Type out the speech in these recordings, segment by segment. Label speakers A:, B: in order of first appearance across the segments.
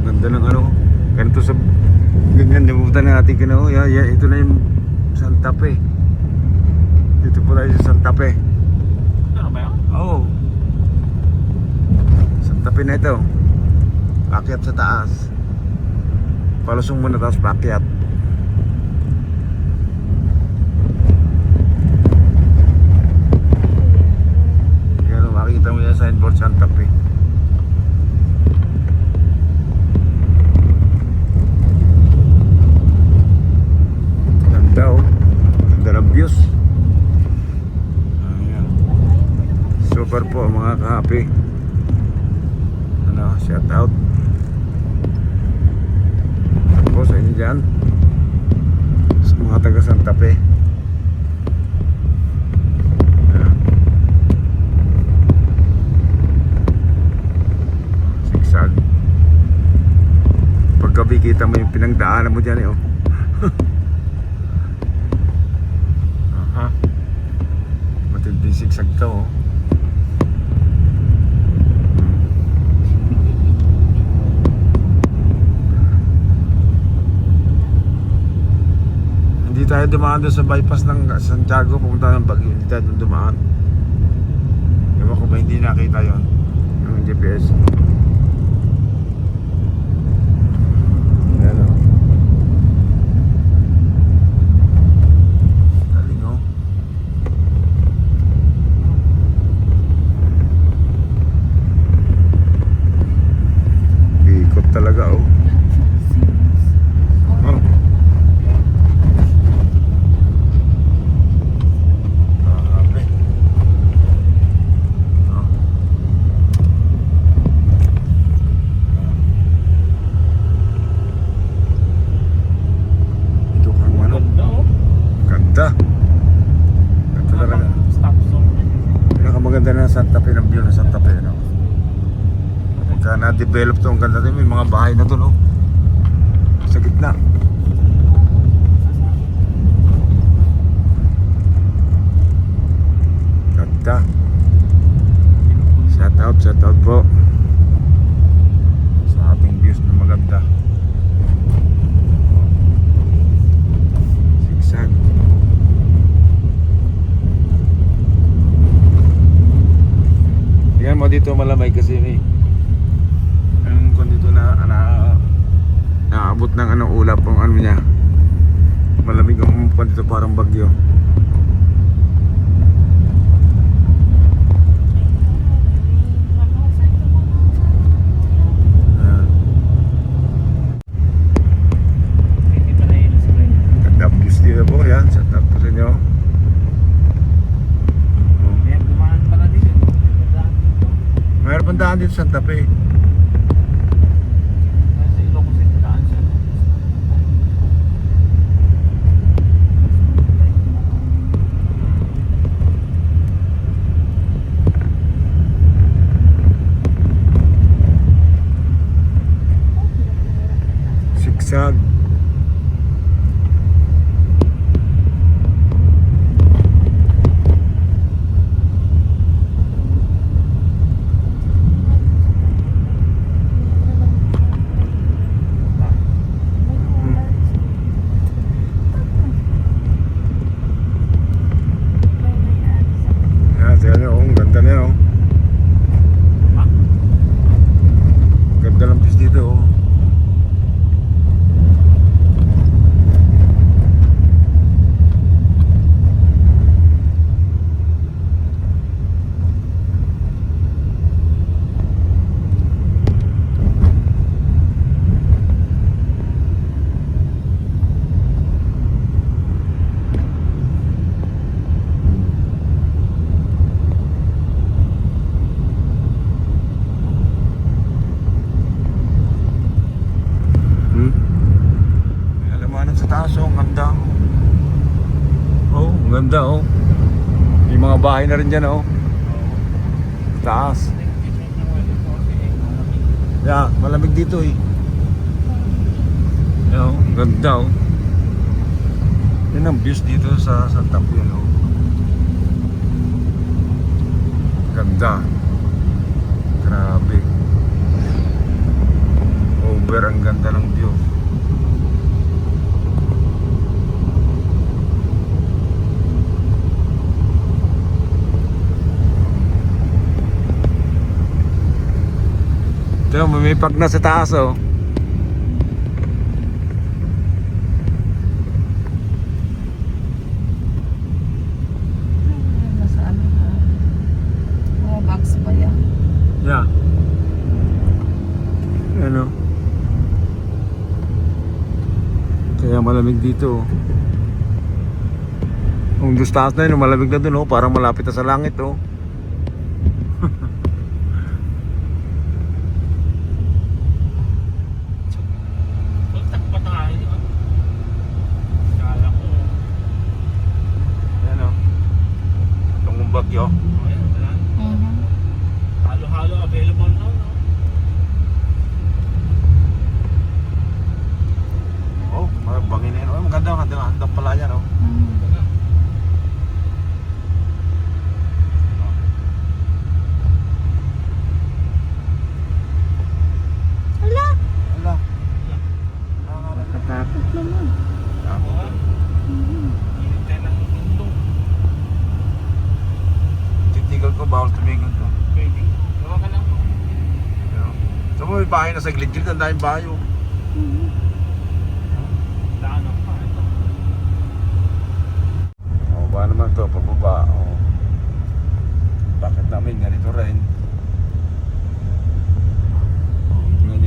A: Ganda ng ano. Ganito sa ganyan. Nabubutan na natin kina. Ito na yung Santa Fe. Dito po tayo sa Santa Fe.
B: Ano ba yan?
A: Oo. Santa Fe na ito. Pakyat sa taas. Palusong muna tapos pakyat. Yan o, makikita mo yan signboard Santa Fe. Ganda o. Ganda ng views. Ayan. Super po mga kahapi. Ano, shout out po sa inyo dyan sa mga taga Santa Fe. Ayan. Sigsag. Paggabi kita mo yung pinagdaanan mo dyan eh oh. Aha. Matinding sigsag to oh. Hindi tayo dumaan doon sa bypass ng Santiago pupunta ng Baguio. Hindi tayo doon dumaan. Ewan ko ba hindi nakita yon yung GPS. Ayan o. Galing o. Ikot talaga o. Oh. Ganda. Ganda talaga.
B: Stop zone.
A: Pinakamaganda na Santa Fe ng view ng Santa Fe no? Pagka na-develop to ang ganda din. May mga bahay na to no? Sa gitna. Ganda. Shout out po sa ating views na maganda. Sigsag. Tingnan mo dito malamay kasi may kung dito na naabot ng ano ulap ang ano niya. Malamig ang umupan dito parang bagyo.
B: Hindi pa na yun sa brain.
A: Ganda views dito po yan. Shout out po sa inyo.
B: Kaya dumaan pala dito. Dumaan dito.
A: Mayroon pang daan dito sa Santa Fe.
B: Sa Ilocos City daan siya.
A: Sigsag. Tingnan nyo, ang ganda na yun. Ganda lang pis dito oh. May alamanan sa taas oh, ang ganda. Oh, ang ganda oh. May mga bahay na rin dyan oh. Taas. Yeah, malamig dito eh. Yan oh, ang ganda oh. Yan ang views dito sa Santa Fe oh. Ganda. Grabe. Oh Over, ang ganda ng view. Ito, may pag na sa taas oh.
C: Nasa ano na. Mga bags pa yan.
A: Yeah. Ano? Kaya malamig dito. Kung doon taas na yun, malamig na dun oh. Parang malapit na sa langit oh.
B: Kontak pa tayo, di ba? Kala ko.
A: Ayan oh. Itong bagyo.
B: Ayun, wala. Halo-halo available now, no?
A: Oh, bangin na yun. Oh, maganda, maganda pala yan oh.
C: Hala!
A: Ala.
C: Nakatakot naman.
B: Init tayo ng mundo.
A: Titigal ko, bawal tumigil ko.
B: Pwede. Gawa ka lang.
A: Ito mo, may bahay na sa gilid-gilid. Ang daming bahay oh.
B: Daanan pa. Ito.
A: Oh, ba naman to, pababa. Oh. Bakit namin ganito rin?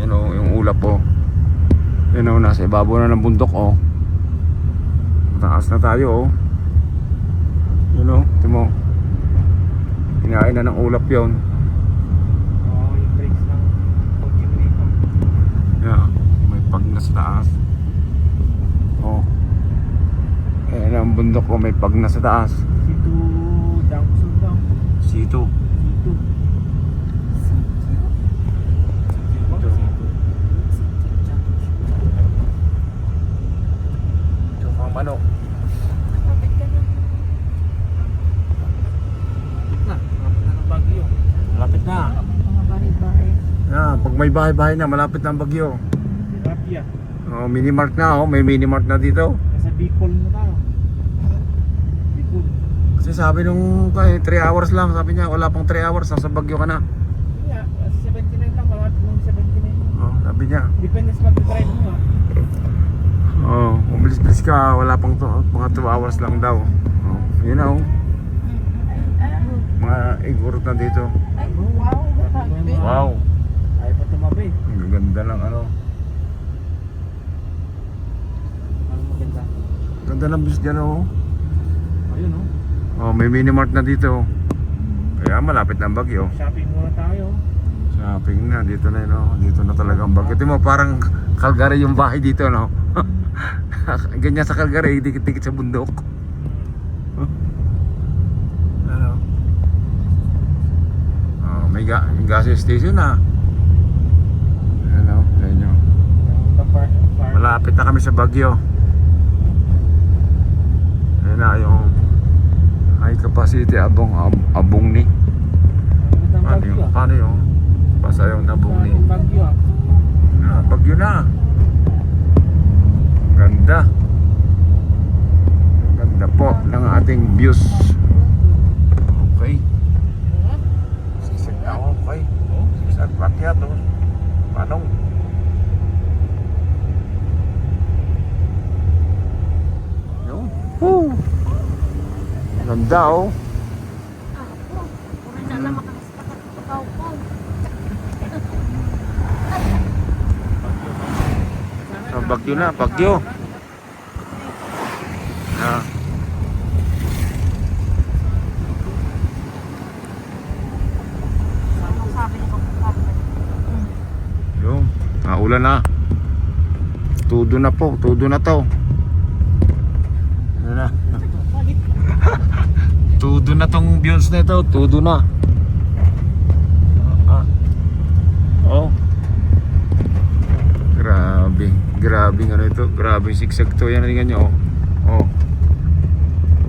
A: Yan oh, yung ulap po. Yan oh, nasa ibabaw na ng bundok oh. Mataas na tayo oh. Yan oh, ito mo. Kinain na ng ulap yon.
B: Oo, yung brakes ng pag-gym dito.
A: Yeah, may pag na sa taas. Oh. Ayan ang bundok oh, may pag na sa taas.
B: Dito, Dangsun daw.
A: Sito.
B: Dito.
A: Ito mga manok.
C: Kapit ka na.
B: Malapit na ng Baguio.
A: Malapit na.
C: Mga bahay-bahay.
A: Yeah, pag may bahay-bahay na, malapit na ang bagyo.
B: Rapia.
A: Oh, mini-mart na oh, may mini-mart na dito.
B: Nasa Bicol na tayo. Bicol.
A: Kasi sabi nung 3 hours lang, sabi niya wala pang 3 hours, nasa bagyo ka na.
B: Yeah, 79 lang. Malapit ng 79.
A: Oh, sabi niya.
B: Depende sa pag-drive mo, ha.
A: Oh, umilis-bilis ka, wala pang mga 2 hours lang daw. Oh, you know, mga igurot na dito.
C: Ay, wow. Grabe.
A: Wow,
B: Ayaw pa tumabi.
A: ang ganda ng ano.
B: Ano maganda?
A: Ganda ng bis dyan oh.
B: Ayun, oh.
A: Oh, may mini-mart na dito. Kaya malapit na ang bagyo.
B: Shopping muna tayo.
A: Shopping na, dito na yun oh. Dito na talaga ang bagyo. Tingnan mo, parang Calgary yung bahay dito no. Ganyan sa Calgary, dikit-dikit sa bundok. Ano? Oh, may gas station na. Ano, sa inyo. Malapit na kami sa Baguio. Ayun na yung high capacity abong ni. Paano yung basta yung nabong ni.
B: Bagyo, ah.
A: Ah, Bagyo na. Ganda. Ganda po ng ating views. Okay. Sisig na ako, okay. Sigsag pakyat oh. Manong. Yun. Woo. Ganda oh.
C: Puro na lang makakaspakat po.
A: Ah, Bagyo na, Bagyo. Ah.
C: Anong sabi ni Papa?
A: Yun. Ulan na. Tudo na po, tudo na to. Ano na? Tudo na tong views na ito, tudo na. Ah. Oh. Grabe, grabe ano ito, grabe sigsag to, yan tingnan nyo. Oh.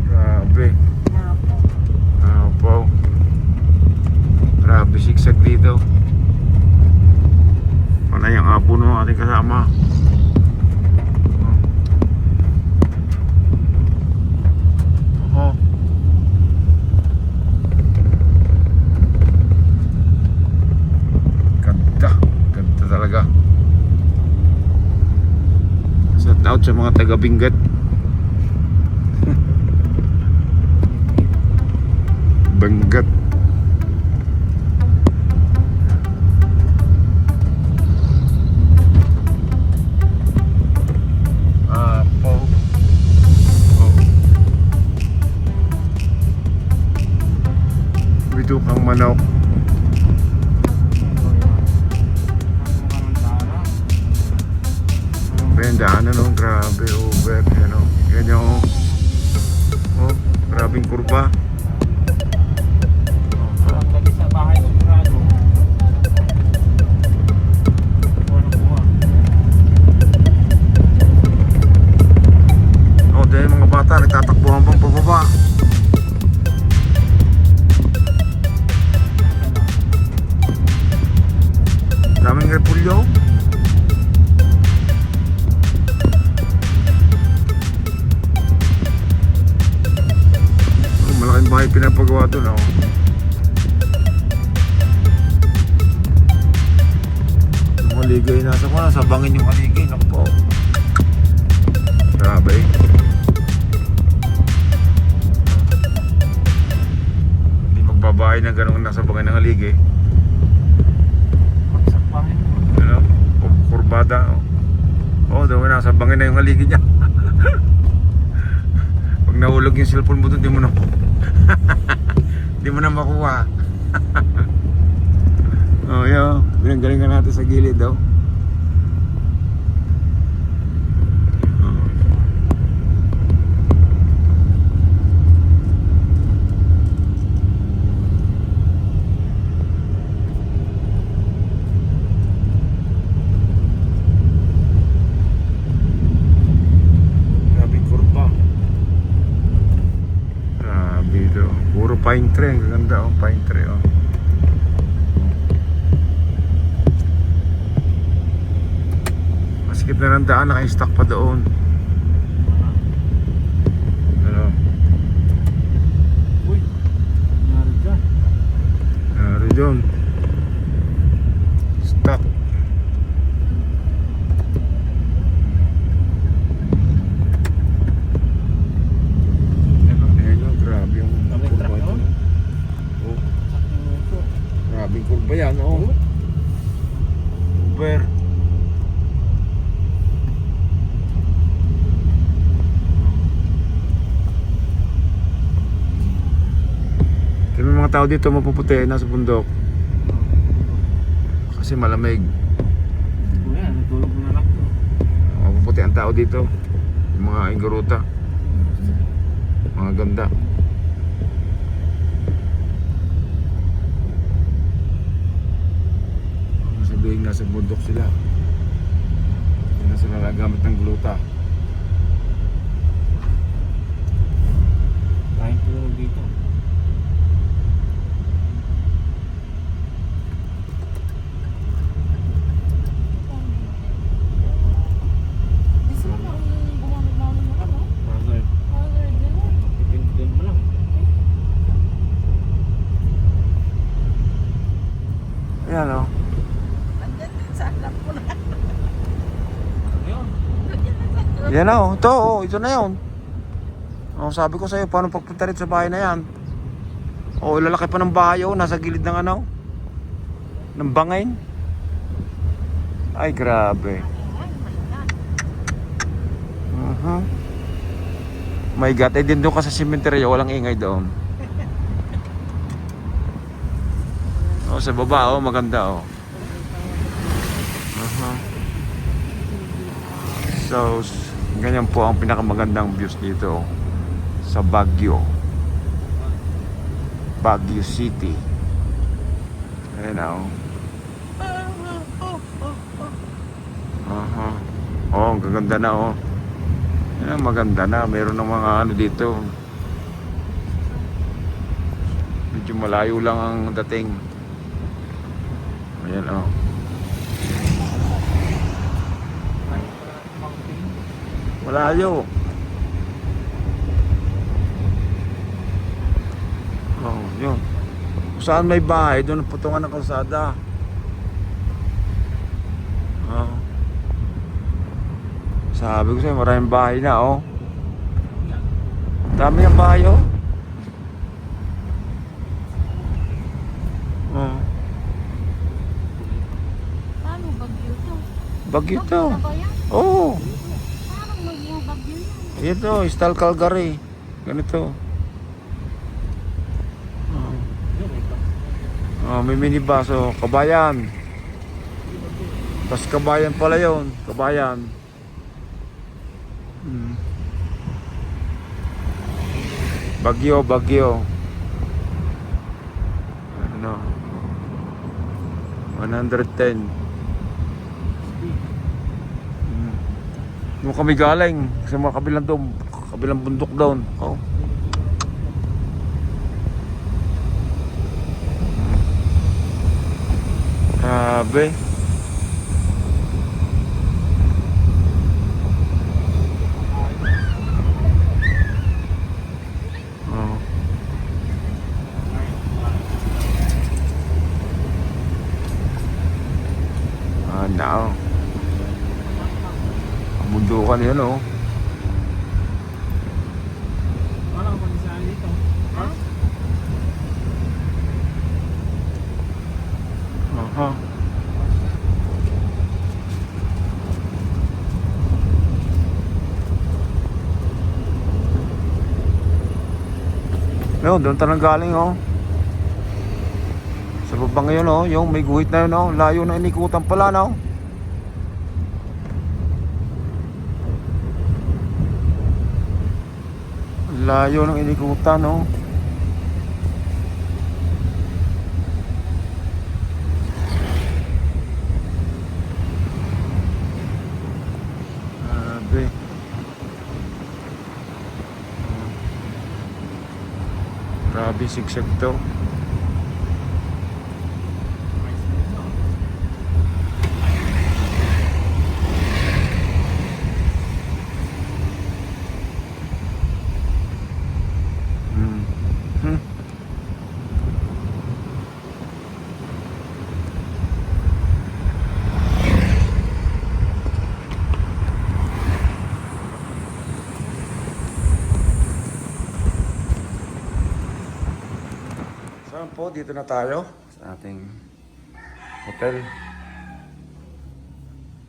A: Grabe. Apo. Grabe sigsag dito. Panay ang apo ng ating kasama. Oh. Ganda. Ganda talaga. Shout out sa mga taga Benguet. Benguet. Bitukang manok. Bendaan ano, grabe, over, ano, yan yung, oh, grabing kurba.
B: Parang lagi sa bahay ng Prado. Walang buha.
A: Oh, dahil mga bata, nagtatakbuhan pang pababa. Daming repulyo. Oh, malaking bahay pinapagawa doon, oh. Yung haligay, nasa ko, nasa bangin yung haligay. Naku po. Grabe. Hindi magbabahay na gano'n nasa bangin ng haligay.
B: Bagsak bahay mo.
A: Ano? Kurbada. Oh, daw nasa bangin na yung haligi niya. Pag nahulog yung cellphone mo doon, di mo na di mo na makuha. Oh, yo. Galing-galingan natin sa gilid daw. Oh. Grabing kurba. Grabe do. Puro pine tree. Ang ganda, oh. Pine tree, oh. Masikip na ng daan, naka-stack pa doon. Ano?
B: Uy, nangyari dyan.
A: Nari doon. Stack. Ayan yun, grabe yung
B: Daming
A: kurba
B: truck,
A: ito.
B: no?
A: Oh,
B: Saking ito.
A: grabing kurba yan, oh. Super. May mga tao dito mapuputi nasa bundok kasi malamig.
B: Kuya, natulog na lang to.
A: Mapuputi ang tao dito. Yung mga Ingaruta. Mga ganda. Sabihin nasa bundok sila. Hindi na sila nagamit ng gluta.
B: Kahit tulog dito.
C: Gusto mo na gumamit namin ng ano?
B: Hazard.
C: Hazard din eh.
B: Pipindutin mo lang.
A: Ayan o.
C: Andyan din sa alam ko na.
B: Ayun.
A: Yan na o. Ito o. Ito na yun. O, sabi ko sa'yo, paano pagpunta rin sa bahay na yan? O, lalaki pa ng bahay o. Nasa gilid ng ano? Ng bangin. Ay, grabe. My God, eh din doon ka sa cemetery, walang ingay doon. O, sa baba o, maganda o. So, ganyan po ang pinakamagandang views dito sa Baguio. Baguio City. Ayan o. Oh, ang gaganda na oh. Ayan, maganda na. Meron ng mga ano dito. Medyo malayo lang ang dating. Ayan oh. Malayo. Oh, yun. Kung saan may bahay, doon ang putungan ng kalsada. Oh. Sabi ko sa'yo, maraming bahay na, oh. Dami ng bahay, oh. Oh.
C: Paano bagyo to?
A: Bagyo to.
C: Bagyo na ba yan?
A: Oo.
C: Parang maging bagyo yan.
A: Ito, Stal Calgary. Ganito. Oh, may minibus, oh. Kabayan. Tapos Kabayan pala yun. Kabayan. Hmm. Bagyo, Bagyo. Ano? 110. Doon kami galing sa mga kabilang doon, kabilang bundok doon. Oh. Grabe. Oh. Ah, now. Bundukan yun, oh.
B: Parang pag-isaan dito. Ha?
A: Aha. Yun, doon tayo galing, oh. Sa baba ngayon, oh. Yung may guhit na yun, oh. Layo na inikutan pala, no? Layo ng inikutan, no? Grabe. Grabe, sigsag to. Saan po? Dito na tayo sa ating hotel.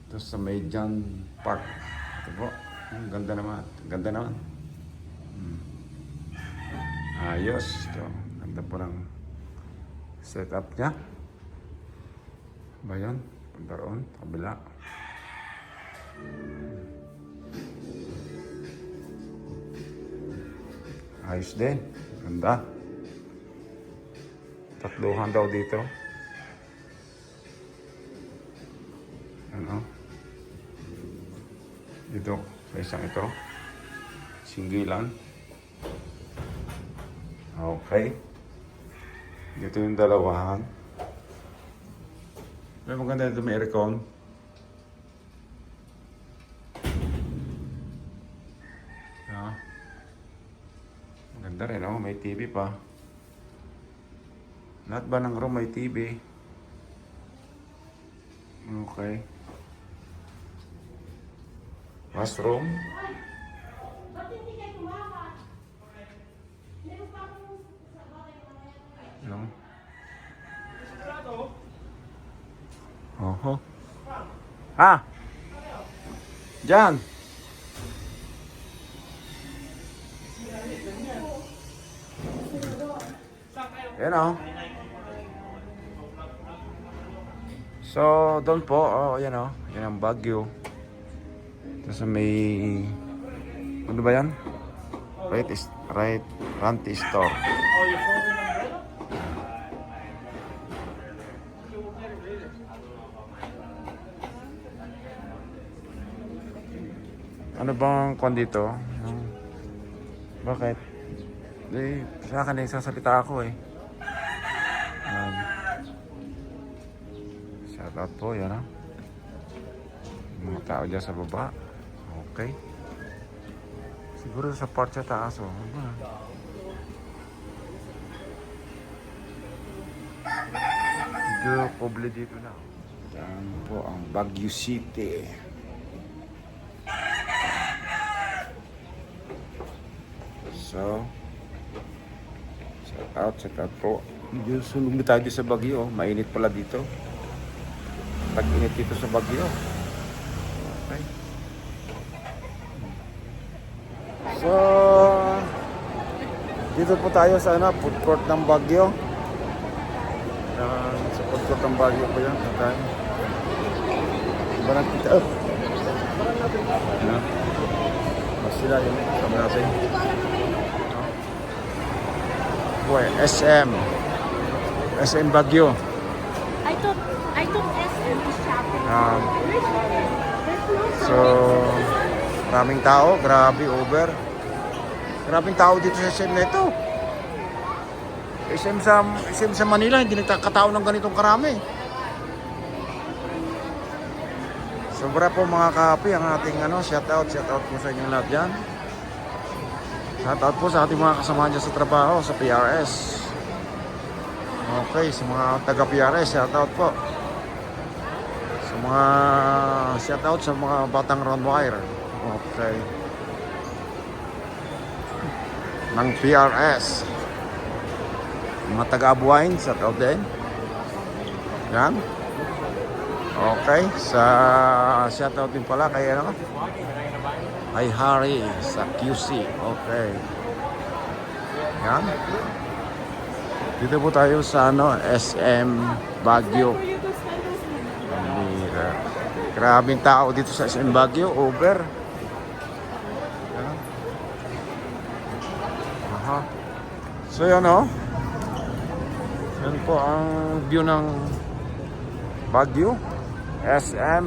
A: Ito sa Meijan Park. Ito po. Ang ganda naman. Ganda naman. Ayos. Ito. Ganda po ng setup niya. Ba yan? Punta roon. Kabila. Ayos din. Ganda. Tatluhan daw dito. Ano? Dito, sa isang ito. Singgilan. Okay. Dito yung dalawahan. May maganda dito, may aircon. Yeah. Maganda rin, oh. May TV pa. Lahat ba ng room may TV? Okay. Washroom. No. Oho. Ah! Diyan! Yan, oh. So, doon po, oh, yan, oh. Yan ang Baguio. Tapos may, ano ba yan? Right, Ranty Store.
B: Oh, your phone number?
A: Ano bang kwan dito? Bakit? Sa akin sasalita ako, eh. Shout out po, yan, ah. Mga tao dyan sa baba. Okay. Siguro sa part sa taas, oh. Medyo poble dito na. Yan po ang Baguio City. So, shout out po. Medyo sulong tayo sa Baguio. Mainit pala dito. Tag-init dito sa Baguio. Okay. So, dito po tayo sa food court ng Baguio. Sa food court ng Baguio po yan. Okay. Barang kita. Mas sila yun. Sama natin. Boy, SM Baguio.
C: I took SM to shopping.
A: So, maraming tao, grabe, over. Maraming tao dito sa SM na ito. SM sa Manila, hindi nagkakatao ng ganitong karami. Sobra po mga kahapi ang ating shout out po sa inyong lahat dyan. Shout out po sa ating mga kasama dyan sa trabaho, sa PRS. Okay, sa mga taga PRS, shout out po. Sa mga shout out sa mga batang roundwire. Okay. Ng PRS. Mga taga-Abuain, shout out din. Yan. Okay, sa shout out din pala kay kay Harry sa QC. Okay. Yan. Dito po tayo sa SM Baguio. Grabing tao dito sa SM Baguio, over. Yan. Aha. So yan yan po ang view ng Baguio. SM.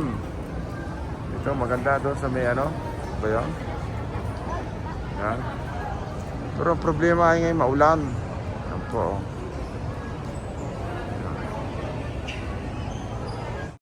A: Ito maganda doon sa may ba yan? Yan. Pero ang problema ay ngayon maulan. Yan po.